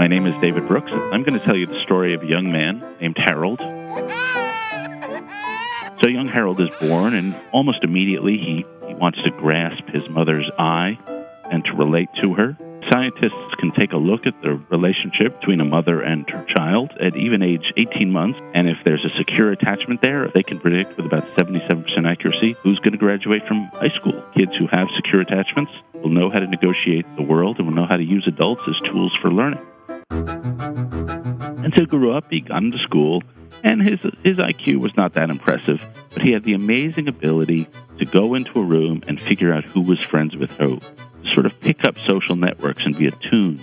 My name is David Brooks. I'm going to tell you the story of a young man named Harold. So young Harold is born, and almost immediately he wants to grasp his mother's eye and to relate to her. Scientists can take a look at the relationship between a mother and her child at even age 18 months, and if there's a secure attachment there, they can predict with about 77% accuracy who's going to graduate from high school. Kids who have secure attachments will know how to negotiate the world and will know how to use adults as tools for learning. And so he grew up, he got into school, and his IQ was not that impressive, but he had the amazing ability to go into a room and figure out who was friends with who, to sort of pick up social networks and be attuned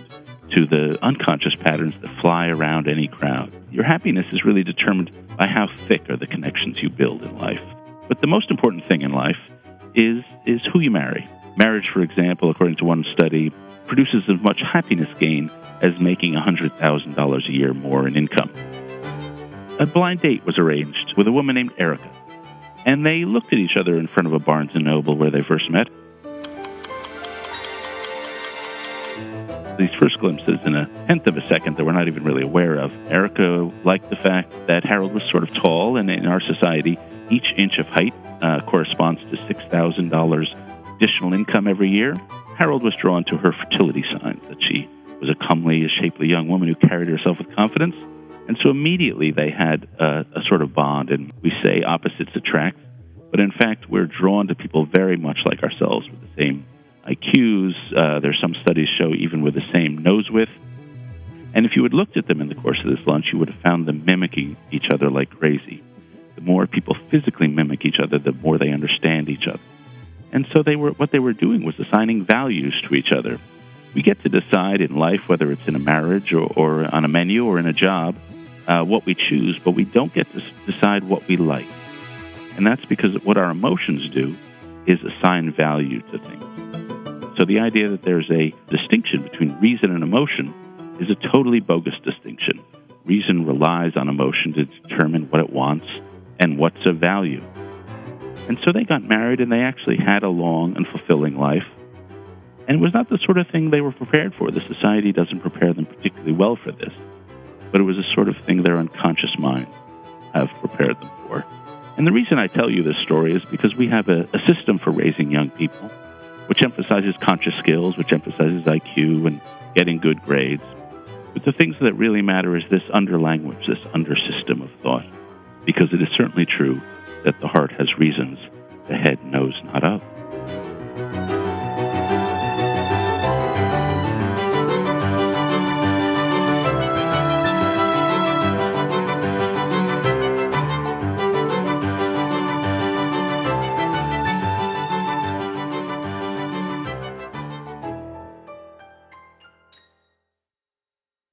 to the unconscious patterns that fly around any crowd. Your happiness is really determined by how thick are the connections you build in life. But the most important thing in life is who you marry. Marriage, for example, according to one study, produces as much happiness gain as making $100,000 a year more in income. A blind date was arranged with a woman named Erica, and they looked at each other in front of a Barnes & Noble where they first met. These first glimpses, in a tenth of a second, that we're not even really aware of, Erica liked the fact that Harold was sort of tall, and in our society, each inch of height corresponds to $6,000 additional income every year. Harold was drawn to her fertility signs, that she was a comely, shapely young woman who carried herself with confidence. And so immediately they had a sort of bond, and we say opposites attract. But in fact, we're drawn to people very much like ourselves with the same IQs. There's some studies show even with the same nose width. And if you had looked at them in the course of this lunch, you would have found them mimicking each other like crazy. The more people physically mimic each other, the more they understand each other. And so what they were doing was assigning values to each other. We get to decide in life, whether it's in a marriage or on a menu or in a job, what we choose, but we don't get to decide what we like. And that's because what our emotions do is assign value to things. So the idea that there's a distinction between reason and emotion is a totally bogus distinction. Reason relies on emotion to determine what it wants and what's of value. And so they got married, and they actually had a long and fulfilling life. And it was not the sort of thing they were prepared for. The society doesn't prepare them particularly well for this. But it was a sort of thing their unconscious minds have prepared them for. And the reason I tell you this story is because we have a system for raising young people, which emphasizes conscious skills, which emphasizes IQ and getting good grades. But the things that really matter is this under-language, this under-system of thought, because it is certainly true that the heart has reasons the head knows not of.